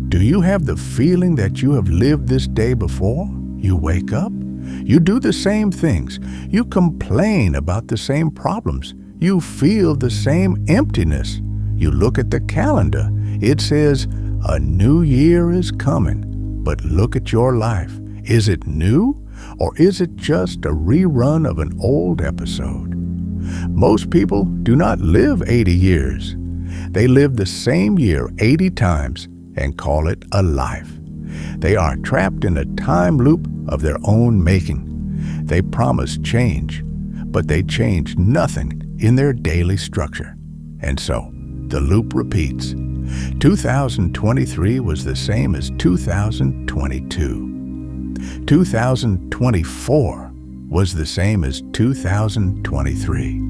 Do you have the feeling that you have lived this day before? You wake up, you do the same things, you complain about the same problems, you feel the same emptiness. You look at the calendar, it says, a new year is coming. But look at your life. Is it new, or is it just a rerun of an old episode? Most people do not live 80 years. They live the same year 80 times and call it a life. They are trapped in a time loop of their own making. They promise change, but they change nothing in their daily structure. And so, the loop repeats. 2023 was the same as 2022. 2024 was the same as 2023.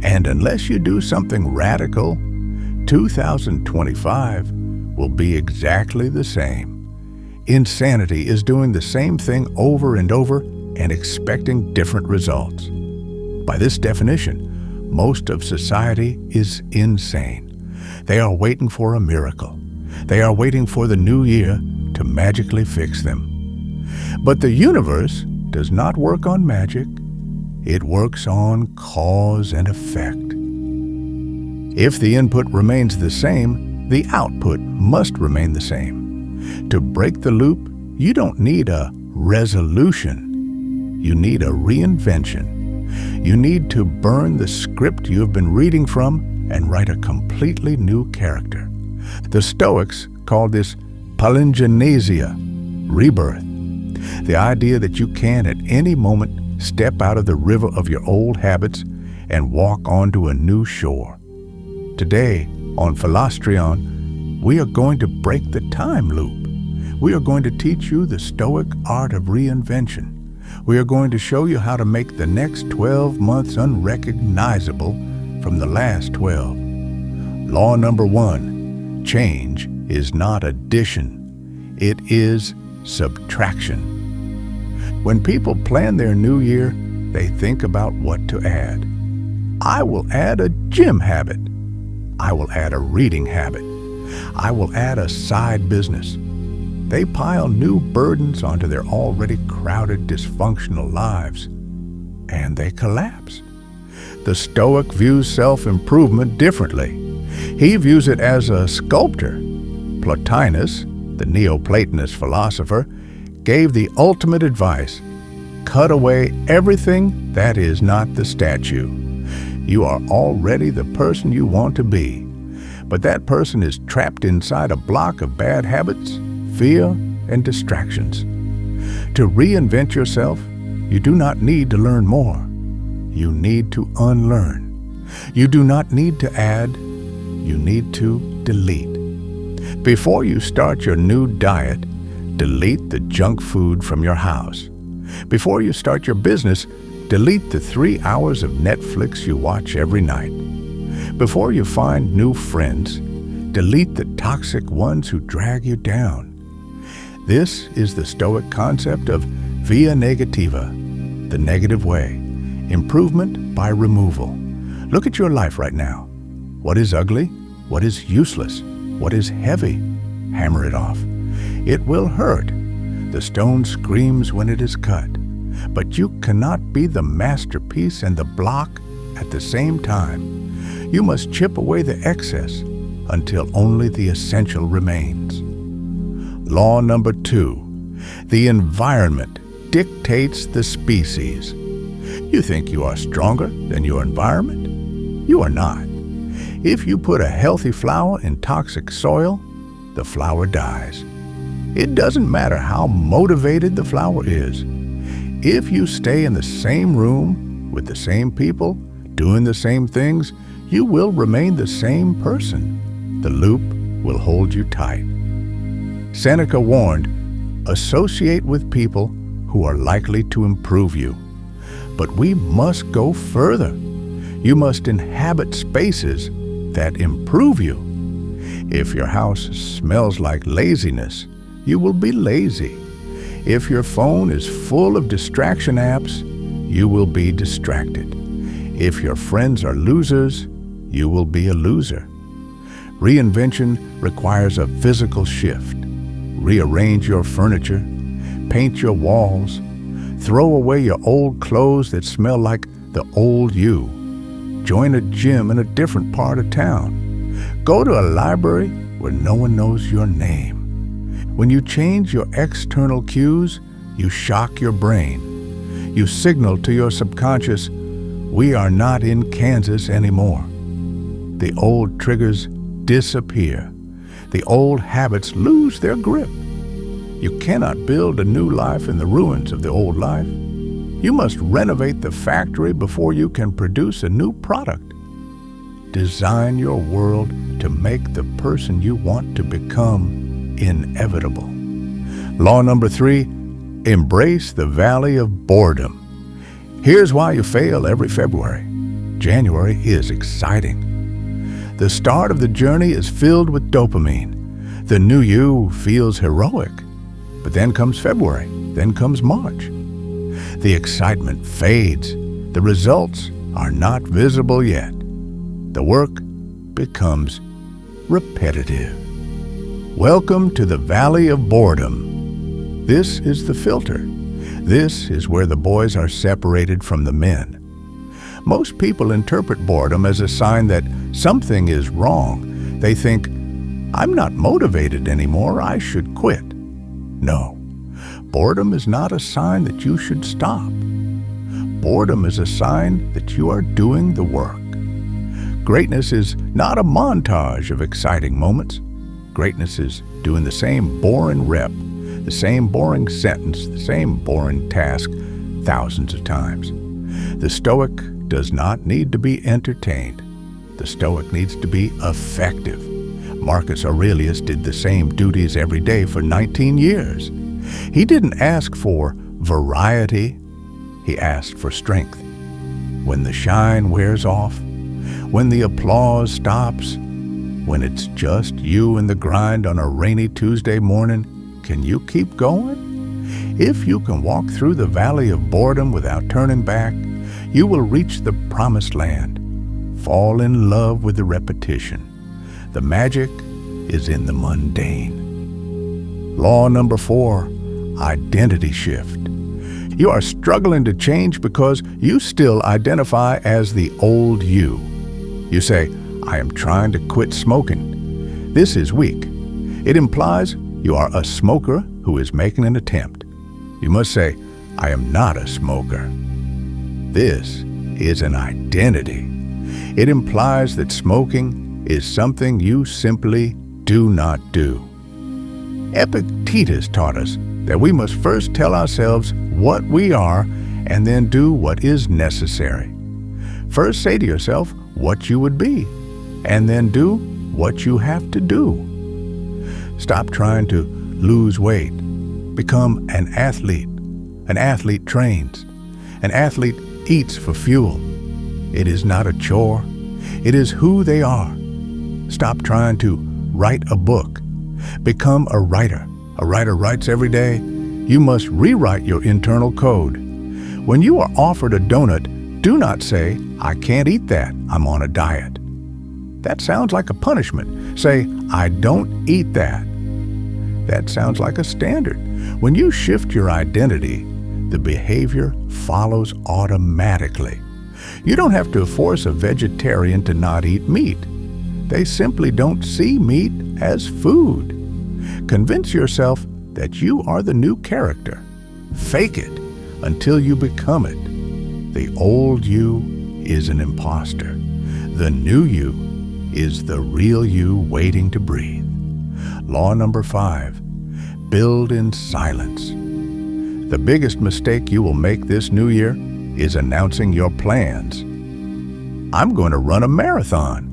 And unless you do something radical, 2025 will be exactly the same. Insanity is doing the same thing over and over and expecting different results. By this definition, most of society is insane. They are waiting for a miracle. They are waiting for the new year to magically fix them. But the universe does not work on magic. It works on cause and effect. If the input remains the same, the output must remain the same. To break the loop, you don't need a resolution. You need a reinvention. You need to burn the script you have been reading from and write a completely new character. The Stoics called this palingenesia, rebirth. The idea that you can at any moment step out of the river of your old habits and walk onto a new shore. Today, on Philostrion, we are going to break the time loop. We are going to teach you the Stoic art of reinvention. We are going to show you how to make the next 12 months unrecognizable from the last 12. Law number 1, change is not addition, it is subtraction. When people plan their new year, they think about what to add. I will add a gym habit. I will add a reading habit. I will add a side business. They pile new burdens onto their already crowded, dysfunctional lives, and they collapse. The Stoic views self-improvement differently. He views it as a sculptor. Plotinus, the Neoplatonist philosopher, gave the ultimate advice: cut away everything that is not the statue. You are already the person you want to be, but that person is trapped inside a block of bad habits, fear, and distractions. To reinvent yourself, you do not need to learn more. You need to unlearn. You do not need to add. You need to delete. Before you start your new diet, delete the junk food from your house. Before you start your business, delete the 3 hours of Netflix you watch every night. Before you find new friends, delete the toxic ones who drag you down. This is the Stoic concept of via negativa, the negative way, improvement by removal. Look at your life right now. What is ugly? What is useless? What is heavy? Hammer it off. It will hurt. The stone screams when it is cut. But you cannot be the masterpiece and the block at the same time. You must chip away the excess until only the essential remains. Law number 2, the environment dictates the species. You think you are stronger than your environment? You are not. If you put a healthy flower in toxic soil, the flower dies. It doesn't matter how motivated the flower is. If you stay in the same room with the same people, doing the same things, you will remain the same person. The loop will hold you tight. Seneca warned, associate with people who are likely to improve you. But we must go further. You must inhabit spaces that improve you. If your house smells like laziness, you will be lazy. If your phone is full of distraction apps, you will be distracted. If your friends are losers, you will be a loser. Reinvention requires a physical shift. rearrange your furniture, paint your walls, throw away your old clothes that smell like the old you. Join a gym in a different part of town. Go to a library where no one knows your name. When you change your external cues, you shock your brain. You signal to your subconscious, we are not in Kansas anymore. The old triggers disappear. The old habits lose their grip. You cannot build a new life in the ruins of the old life. You must renovate the factory before you can produce a new product. Design your world to make the person you want to become inevitable. Law number 3, embrace the valley of boredom. Here's why you fail every February. January is exciting. The start of the journey is filled with dopamine. The new you feels heroic. But then comes February, then comes March. The excitement fades. The results are not visible yet. The work becomes repetitive. Welcome to the Valley of Boredom. This is the filter. This is where the boys are separated from the men. Most people interpret boredom as a sign that something is wrong. They think, I'm not motivated anymore, I should quit. No, boredom is not a sign that you should stop. Boredom is a sign that you are doing the work. Greatness is not a montage of exciting moments. Greatness is doing the same boring rep, the same boring sentence, the same boring task thousands of times. The Stoic does not need to be entertained. The Stoic needs to be effective. Marcus Aurelius did the same duties every day for 19 years. He didn't ask for variety, he asked for strength. When the shine wears off, when the applause stops, when it's just you and the grind on a rainy Tuesday morning, can you keep going? If you can walk through the valley of boredom without turning back, you will reach the promised land. Fall in love with the repetition. The magic is in the mundane. Law number 4, identity shift. You are struggling to change because you still identify as the old you. You say, I am trying to quit smoking. This is weak. It implies you are a smoker who is making an attempt. You must say, I am not a smoker. This is an identity. It implies that smoking is something you simply do not do. Epictetus taught us that we must first tell ourselves what we are and then do what is necessary. First say to yourself what you would be, and then do what you have to do. Stop trying to lose weight. Become an athlete. An athlete trains. An athlete eats for fuel. It is not a chore. It is who they are. Stop trying to write a book. Become a writer. A writer writes every day. You must rewrite your internal code. When you are offered a donut, do not say, I can't eat that, I'm on a diet. That sounds like a punishment. Say, I don't eat that. That sounds like a standard. When you shift your identity, the behavior follows automatically. You don't have to force a vegetarian to not eat meat. They simply don't see meat as food. Convince yourself that you are the new character. Fake it until you become it. The old you is an imposter. The new you is the real you waiting to breathe. Law number 5, build in silence. The biggest mistake you will make this new year is announcing your plans. I'm going to run a marathon.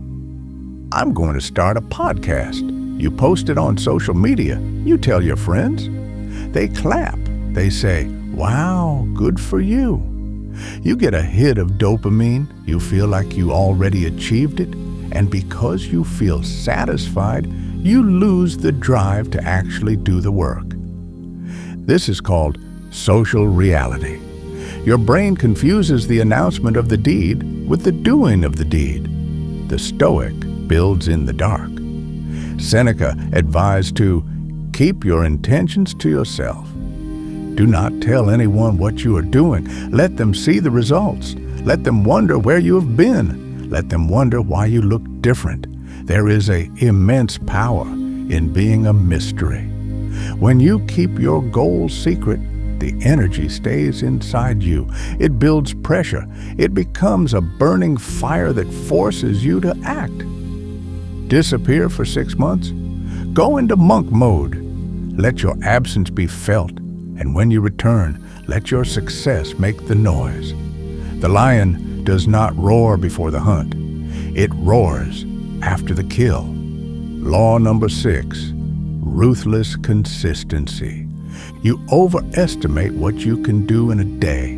I'm going to start a podcast. You post it on social media. You tell your friends. They clap. They say, wow, good for you. You get a hit of dopamine. You feel like you already achieved it. And because you feel satisfied, you lose the drive to actually do the work. This is called social reality. Your brain confuses the announcement of the deed with the doing of the deed. The Stoic builds in the dark. Seneca advised to Keep your intentions to yourself. Do not tell anyone what you are doing. Let them see the results. Let them wonder where you have been. Let them wonder why you look different. There is an immense power in being a mystery. When you keep your goals secret, the energy stays inside you. It builds pressure. It becomes a burning fire that forces you to act. Disappear for 6 months? Go into monk mode. Let your absence be felt, and when you return, let your success make the noise. The lion does not roar before the hunt. It roars after the kill. Law number 6, ruthless consistency. You overestimate what you can do in a day,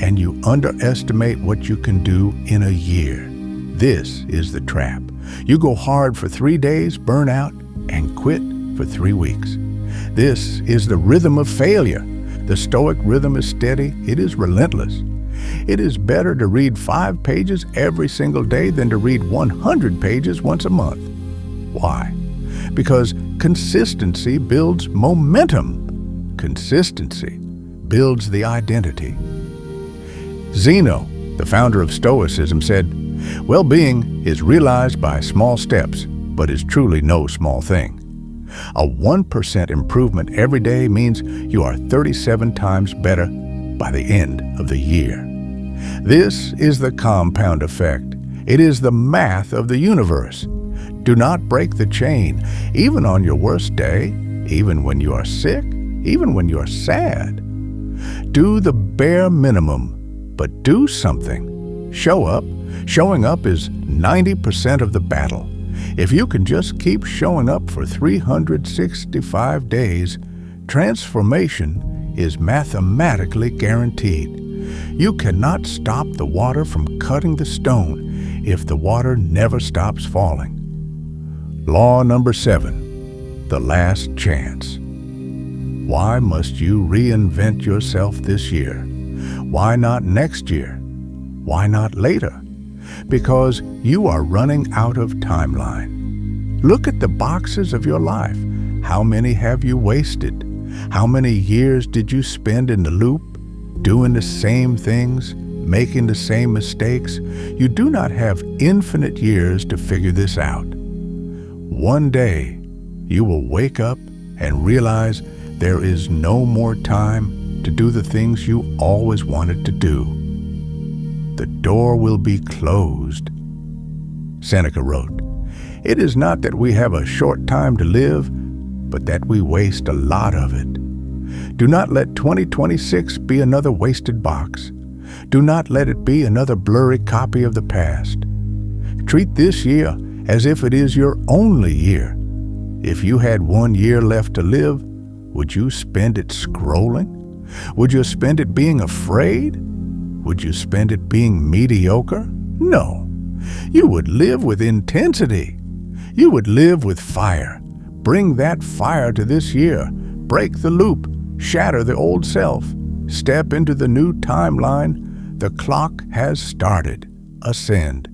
and you underestimate what you can do in a year. This is the trap. You go hard for 3 days, burn out, and quit for 3 weeks. This is the rhythm of failure. The Stoic rhythm is steady. It is relentless. It is better to read 5 pages every single day than to read 100 pages once a month. Why? Because consistency builds momentum. Consistency builds the identity. Zeno, the founder of Stoicism, said, "Well-being is realized by small steps, but is truly no small thing." A 1% improvement every day means you are 37 times better by the end of the year. This is the compound effect. It is the math of the universe. Do not break the chain, even on your worst day, even when you are sick, even when you are sad. Do the bare minimum, but do something. Show up. Showing up is 90% of the battle. If you can just keep showing up for 365 days, transformation is mathematically guaranteed. You cannot stop the water from cutting the stone if the water never stops falling. Law number 7, the last chance. Why must you reinvent yourself this year? Why not next year? Why not later? Because you are running out of timeline. Look at the boxes of your life. How many have you wasted? How many years did you spend in the loop, doing the same things, making the same mistakes? You do not have infinite years to figure this out. One day, you will wake up and realize there is no more time to do the things you always wanted to do. The door will be closed. Seneca wrote, "It is not that we have a short time to live, but that we waste a lot of it." Do not let 2026 be another wasted box. Do not let it be another blurry copy of the past. Treat this year as if it is your only year. If you had 1 year left to live, would you spend it scrolling? Would you spend it being afraid? Would you spend it being mediocre? No. You would live with intensity. You would live with fire. Bring that fire to this year. Break the loop. Shatter the old self. Step into the new timeline. The clock has started. Ascend.